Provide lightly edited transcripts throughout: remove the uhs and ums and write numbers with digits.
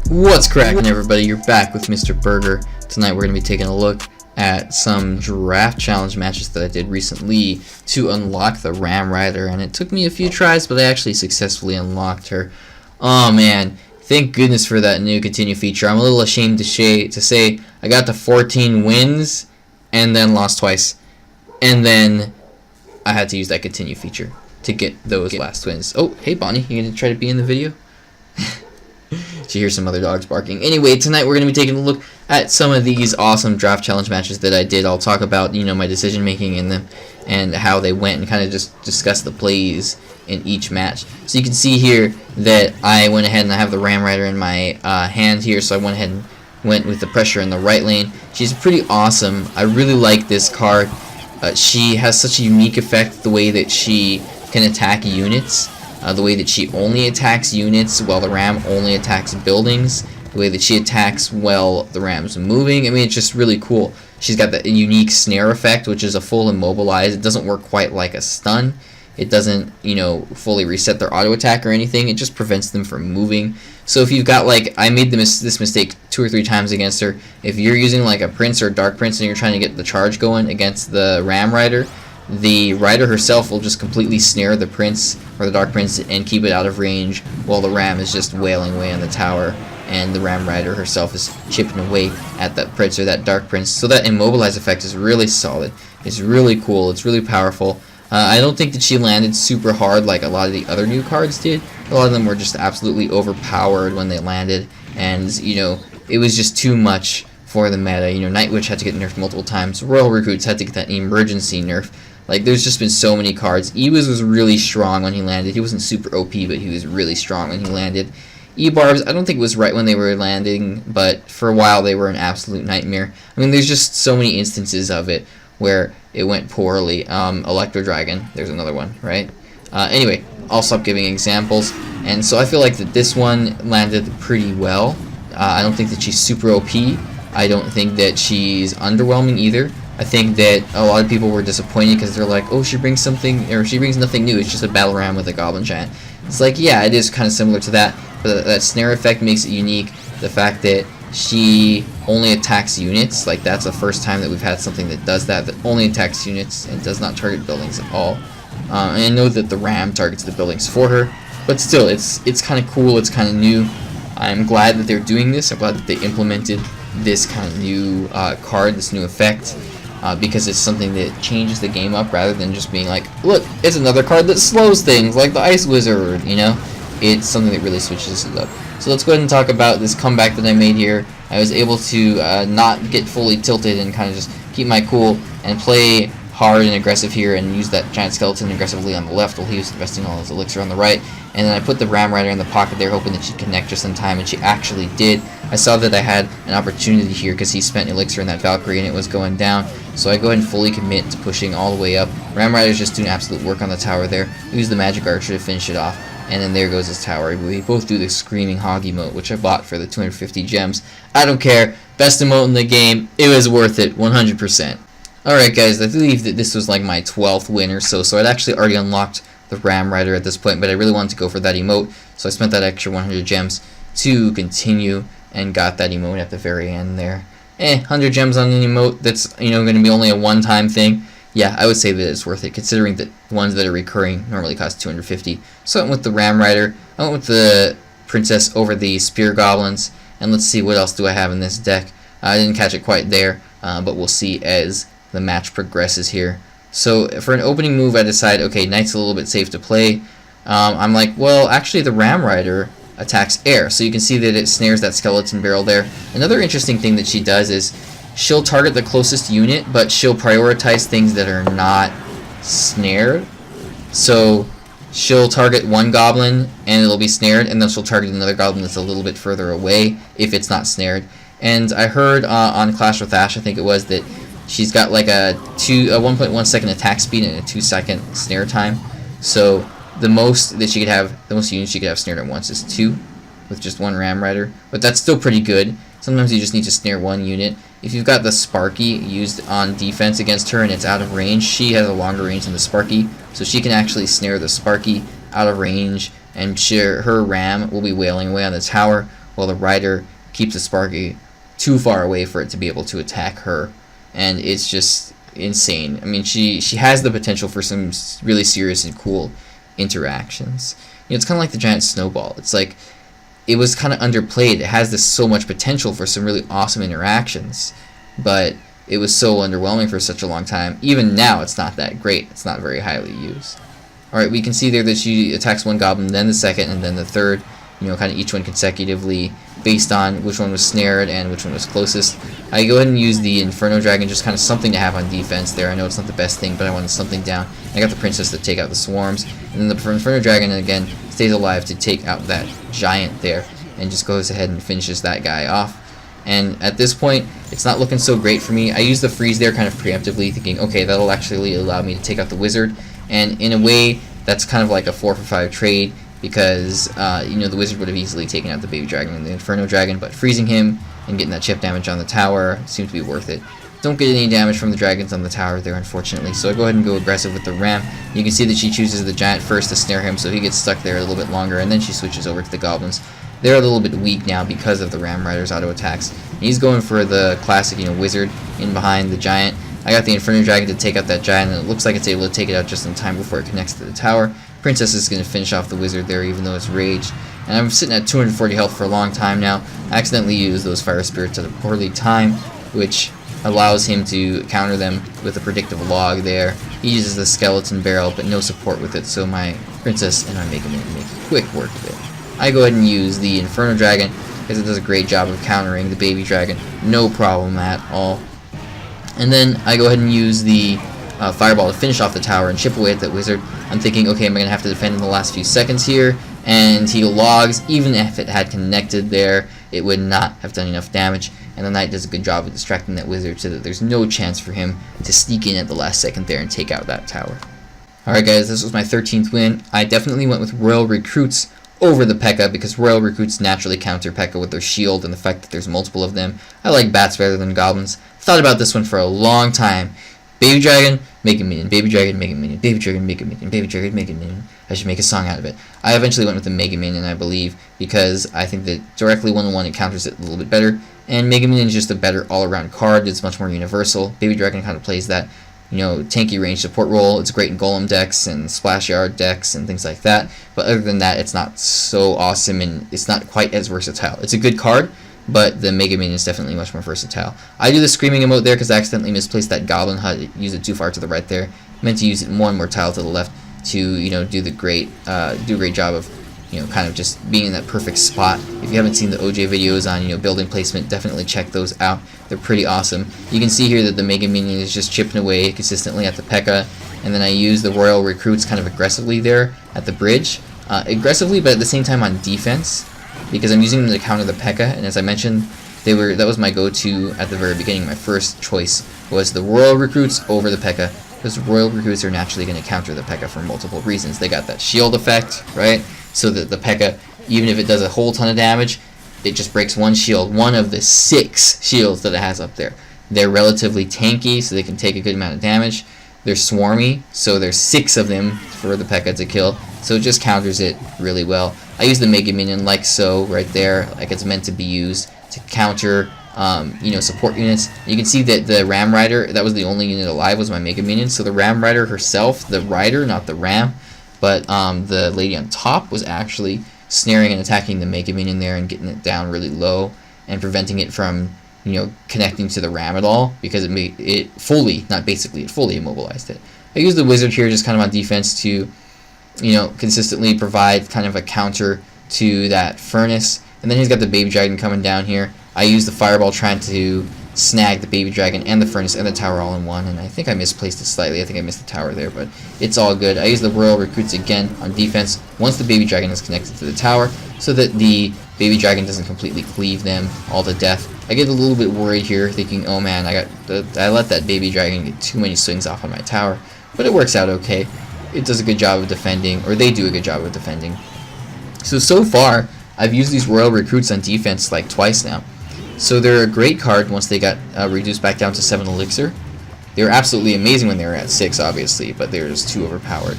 What's cracking, everybody? You're back with Mr. Berger. Tonight we're going to be taking a look at some draft challenge matches that I did recently to unlock the Ram Rider, and it took me a few tries, but I actually successfully unlocked her. Oh man, thank goodness for that new continue feature. I'm a little ashamed to say I got to 14 wins and then lost twice, and then I had to use that continue feature to get those last wins. Oh, hey Bonnie, you gonna try to be in the video? You hear some other dogs barking. Anyway, tonight we're going to be taking a look at some of these awesome draft challenge matches that I did. I'll talk about, my decision making in them and how they went, and kind of just discuss the plays in each match. So you can see here that I went ahead and I have the Ram Rider in my hand here, so I went ahead and went with the pressure in the right lane. She's pretty awesome. I really like this card. She has such a unique effect, the way that she can attack units. The way that she only attacks units while the Ram only attacks buildings. The way that she attacks while the Ram's moving. I mean, it's just really cool. She's got that unique snare effect, which is a full immobilize. It doesn't work quite like a stun. It doesn't, fully reset their auto attack or anything. It just prevents them from moving. So if you've got, I made this mistake 2 or 3 times against her. If you're using like a Prince or a Dark Prince and you're trying to get the charge going against the Ram Rider, the Rider herself will just completely snare the Prince or the Dark Prince and keep it out of range, while the Ram is just wailing away on the tower, and the Ram Rider herself is chipping away at that Prince or that Dark Prince. So that immobilize effect is really solid. It's really cool. It's really powerful. I don't think that she landed super hard like a lot of the other new cards did. A lot of them were just absolutely overpowered when they landed, and it was just too much for the meta. Night Witch had to get nerfed multiple times. Royal Recruits had to get that emergency nerf. There's just been so many cards. Ewis was really strong when he landed. He wasn't super OP, but he was really strong when he landed. E-Barbs, I don't think it was right when they were landing, but for a while they were an absolute nightmare. I mean, there's just so many instances of it where it went poorly. Electro Dragon, there's another one, right? Anyway, I'll stop giving examples. And so I feel like that this one landed pretty well. I don't think that she's super OP. I don't think that she's underwhelming either. I think that a lot of people were disappointed because they're like, oh, she brings something, or she brings nothing new. It's just a battle ram with a goblin giant. It's like, yeah, it is kind of similar to that, but that snare effect makes it unique. The fact that she only attacks units, that's the first time that we've had something that does that only attacks units and does not target buildings at all. And I know that the ram targets the buildings for her, but still, it's kind of cool. It's kind of new. I'm glad that they're doing this. I'm glad that they implemented this kind of new card, this new effect. Because it's something that changes the game up rather than just being like, look, it's another card that slows things, like the Ice Wizard, It's something that really switches it up. So let's go ahead and talk about this comeback that I made here. I was able to not get fully tilted and kind of just keep my cool and play hard and aggressive here and use that giant skeleton aggressively on the left while he was investing all his elixir on the right. And then I put the Ram Rider in the pocket there, hoping that she'd connect just in time, and she actually did. I saw that I had an opportunity here because he spent elixir in that Valkyrie and it was going down. So I go ahead and fully commit to pushing all the way up. Ram Rider's just doing absolute work on the tower there. Use the Magic Archer to finish it off. And then there goes his tower. We both do the Screaming Hog emote, which I bought for the 250 gems. I don't care. Best emote in the game. It was worth it, 100%. Alright guys, I believe that this was like my 12th win or so. So I'd actually already unlocked the Ram Rider at this point, but I really wanted to go for that emote. So I spent that extra 100 gems to continue and got that emote at the very end there. 100 gems on an emote that's, going to be only a one-time thing. Yeah, I would say that it's worth it, considering that the ones that are recurring normally cost 250. So I went with the Ram Rider, I went with the Princess over the Spear Goblins, and let's see what else do I have in this deck. I didn't catch it quite there, but we'll see as the match progresses here. So for an opening move, I decide, okay, Knight's a little bit safe to play. I'm like, well, actually the Ram Rider attacks air, so you can see that it snares that skeleton barrel there. Another interesting thing that she does is she'll target the closest unit, but she'll prioritize things that are not snared. So she'll target one goblin and it'll be snared, and then she'll target another goblin that's a little bit further away if it's not snared. And I heard on Clash with Ash, I think it was, that she's got like a 1.1 second attack speed and a 2 second snare time. So the most that she could have, the most units she could have snared at once is 2 with just one Ram Rider. But that's still pretty good. Sometimes you just need to snare one unit. If you've got the Sparky used on defense against her and it's out of range, she has a longer range than the Sparky, so she can actually snare the Sparky out of range, and her Ram will be wailing away on the tower, while the rider keeps the Sparky too far away for it to be able to attack her. And it's just insane. I mean, she has the potential for some really serious and cool interactions. It's kind of like the giant snowball. It's like it was kind of underplayed. It has this so much potential for some really awesome interactions, but it was so underwhelming for such a long time. Even now, it's not that great. It's not very highly used. Alright, we can see there that she attacks one goblin, then the second, and then the third, kind of each one consecutively, based on which one was snared and which one was closest. I go ahead and use the Inferno Dragon, just kind of something to have on defense there. I know it's not the best thing, but I wanted something down. I got the Princess to take out the swarms, and then the Inferno Dragon, again, stays alive to take out that giant there, and just goes ahead and finishes that guy off. And at this point, it's not looking so great for me. I use the freeze there kind of preemptively, thinking, okay, that'll actually allow me to take out the wizard. And in a way, that's kind of like a 4 for 5 trade, because the wizard would have easily taken out the baby dragon and the Inferno Dragon, but freezing him and getting that chip damage on the tower seems to be worth it. Don't get any damage from the dragons on the tower there, unfortunately, so I go ahead and go aggressive with the ram. You can see that she chooses the giant first to snare him, so he gets stuck there a little bit longer, and then she switches over to the goblins. They're a little bit weak now because of the ram rider's auto attacks. He's going for the classic, wizard in behind the giant. I got the Inferno Dragon to take out that giant, and it looks like it's able to take it out just in time before it connects to the tower. Princess is going to finish off the wizard there, even though it's raged. And I'm sitting at 240 health for a long time now. I accidentally used those fire spirits at a poorly time, which allows him to counter them with a predictive log there. He uses the skeleton barrel, but no support with it, so my Princess and my Mega Man make quick work of it. I go ahead and use the Inferno Dragon, because it does a great job of countering the baby dragon. No problem at all. And then I go ahead and use the fireball to finish off the tower and chip away at that wizard. I'm thinking, okay, am I going to have to defend in the last few seconds here? And he logs. Even if it had connected there, it would not have done enough damage. And the knight does a good job of distracting that wizard so that there's no chance for him to sneak in at the last second there and take out that tower. Alright guys, this was my 13th win. I definitely went with Royal Recruits over the P.E.K.K.A. because Royal Recruits naturally counter P.E.K.K.A. with their shield and the fact that there's multiple of them. I like bats better than goblins. Thought about this one for a long time. Baby Dragon, make a minion. Baby Dragon, make a minion. Baby Dragon, make a minion. Baby Dragon, make a minion. I should make a song out of it. I eventually went with the Mega Minion, I believe, because I think that directly one-on-one it counters it a little bit better. And Mega Minion is just a better all-around card. It's much more universal. Baby Dragon kind of plays that, tanky range support role. It's great in Golem decks and Splash Yard decks and things like that. But other than that, it's not so awesome and it's not quite as versatile. It's a good card, but the Mega Minion is definitely much more versatile. I do the Screaming emote there because I accidentally misplaced that Goblin Hut. Use it too far to the right there. Meant to use it one more tile to the left to do a great job of kind of just being in that perfect spot. If you haven't seen the OJ videos on building placement, definitely check those out. They're pretty awesome. You can see here that the Mega Minion is just chipping away consistently at the P.E.K.K.A. And then I use the Royal Recruits kind of aggressively there at the bridge. Aggressively, but at the same time on defense, because I'm using them to counter the P.E.K.K.A. And as I mentioned, that was my go-to at the very beginning. My first choice was the Royal Recruits over the P.E.K.K.A. because Royal Recruits are naturally going to counter the P.E.K.K.A. for multiple reasons. They got that shield effect, right? So that the P.E.K.K.A., even if it does a whole ton of damage, it just breaks one shield, one of the 6 shields that it has up there. They're relatively tanky, so they can take a good amount of damage. They're swarmy, so there's 6 of them for the P.E.K.K.A. to kill, so it just counters it really well. I use the Mega Minion like so, right there, like it's meant to be used to counter support units. You can see that the Ram Rider, that was the only unit alive, was my Mega Minion. So the Ram Rider herself, the rider, not the Ram, but the lady on top was actually snaring and attacking the Mega Minion there and getting it down really low and preventing it from connecting to the Ram at all, because it fully immobilized it. I use the Wizard here just kind of on defense to consistently provide kind of a counter to that Furnace. And then he's got the Baby Dragon coming down here. I use the Fireball trying to snag the Baby Dragon and the Furnace and the tower all in one, and I think I misplaced it slightly. I think I missed the tower there, but it's all good. I use the Royal Recruits again on defense once the Baby Dragon is connected to the tower, so that the Baby Dragon doesn't completely cleave them all to death. I get a little bit worried here, thinking, oh man, I let that Baby Dragon get too many swings off on my tower, but it works out okay. It does a good job of defending, or they do a good job of defending. So far, I've used these Royal Recruits on defense like twice now. So they're a great card once they got reduced back down to 7 elixir. They were absolutely amazing when they were at 6, obviously, but they're just too overpowered.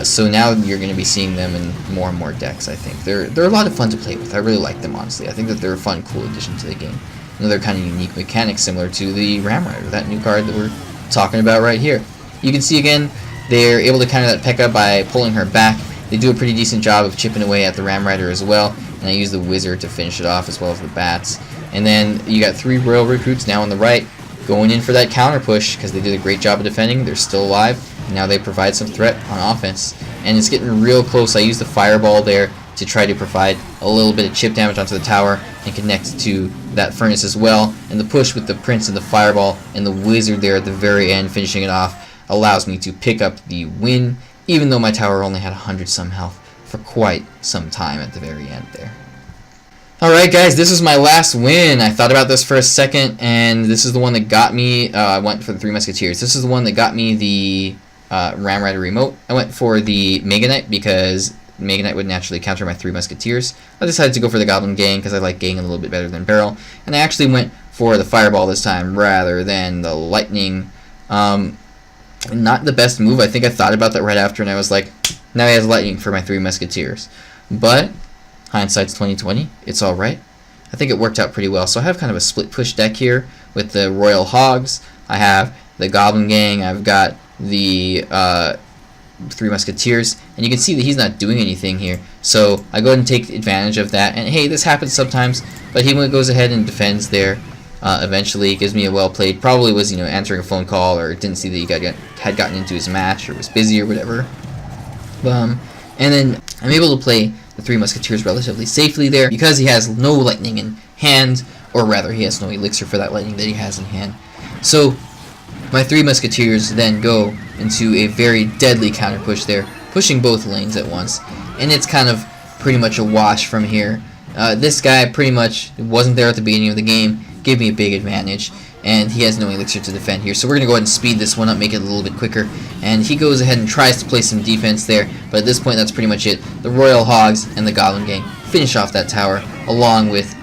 So now you're going to be seeing them in more and more decks. I think they're a lot of fun to play with. I really like them, honestly. I think that they're a fun, cool addition to the game. Another kind of unique mechanic similar to the Ram Rider, that new card that we're talking about right here. You can see again, they're able to counter that P.E.K.K.A by pulling her back. They do a pretty decent job of chipping away at the Ram Rider as well, and I use the Wizard to finish it off as well as the Bats. And then you got 3 Royal Recruits now on the right, going in for that counter push because they did a great job of defending. They're still alive, and now they provide some threat on offense. And it's getting real close. I used the Fireball there to try to provide a little bit of chip damage onto the tower and connect to that Furnace as well. And the push with the Prince and the Fireball and the Wizard there at the very end finishing it off allows me to pick up the win, even though my tower only had 100 some health for quite some time at the very end there. Alright guys, this is my last win. I thought about this for a second, and this is the one that got me, I went for the 3 Musketeers. This is the one that got me the Ram Rider Emote. I went for the Mega Knight because Mega Knight would naturally counter my 3 Musketeers. I decided to go for the Goblin Gang because I like Gang a little bit better than Barrel. And I actually went for the Fireball this time rather than the Lightning. Not the best move. I think I thought about that right after and I was like, now he has Lightning for my 3 Musketeers. But hindsight's 20/20. It's alright. I think it worked out pretty well. So I have kind of a split push deck here with the Royal Hogs. I have the Goblin Gang. I've got the 3 Musketeers, and you can see that he's not doing anything here. So I go ahead and take advantage of that. And hey, this happens sometimes, but he goes ahead and defends there. Eventually, gives me a well played. Probably was answering a phone call or didn't see that he had gotten into his match or was busy or whatever. And then I'm able to play the 3 Musketeers relatively safely there because he has no lightning in hand, or rather he has no elixir for that lightning that he has in hand. So my 3 Musketeers then go into a very deadly counter push there, pushing both lanes at once, and it's kind of pretty much a wash from here. This guy pretty much wasn't there at the beginning of the game, gave me a big advantage, and he has no elixir to defend here. So we're going to go ahead and speed this one up, make it a little bit quicker, and he goes ahead and tries to play some defense there, but at this point that's pretty much it. The Royal Hogs and the Goblin Gang finish off that tower, along with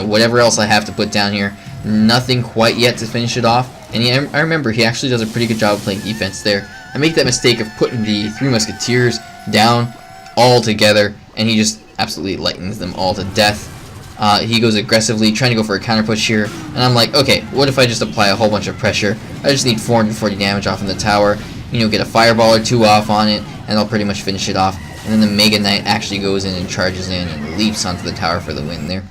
whatever else I have to put down here. Nothing quite yet to finish it off, and I remember he actually does a pretty good job of playing defense there. I make that mistake of putting the 3 Musketeers down all together, and he just absolutely lightens them all to death. He goes aggressively, trying to go for a counter push here, and I'm like, okay, what if I just apply a whole bunch of pressure? I just need 440 damage off in the tower, get a Fireball or 2 off on it, and I'll pretty much finish it off. And then the Mega Knight actually goes in and charges in and leaps onto the tower for the win there.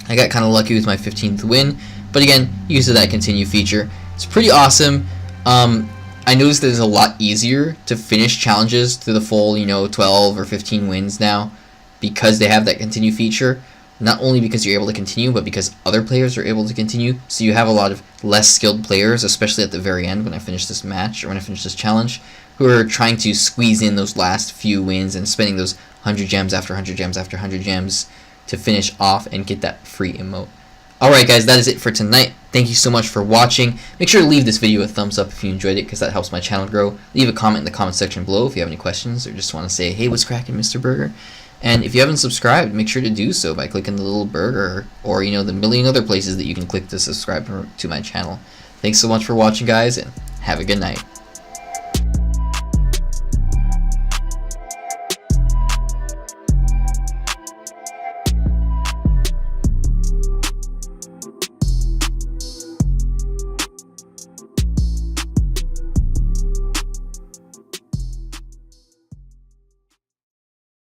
I got kind of lucky with my 15th win, but again, use of that continue feature. It's pretty awesome. I noticed that it's a lot easier to finish challenges to the full, 12 or 15 wins now because they have that continue feature. Not only because you're able to continue, but because other players are able to continue. So you have a lot of less skilled players, especially at the very end when I finish this match or when I finish this challenge, who are trying to squeeze in those last few wins and spending those 100 gems after 100 gems after 100 gems to finish off and get that free emote. Alright guys, that is it for tonight. Thank you so much for watching. Make sure to leave this video a thumbs up if you enjoyed it, because that helps my channel grow. Leave a comment in the comment section below if you have any questions or just want to say, hey, what's cracking, Mr. Berger? And if you haven't subscribed, make sure to do so by clicking the little burger or the million other places that you can click to subscribe to my channel. Thanks so much for watching, guys, and have a good night.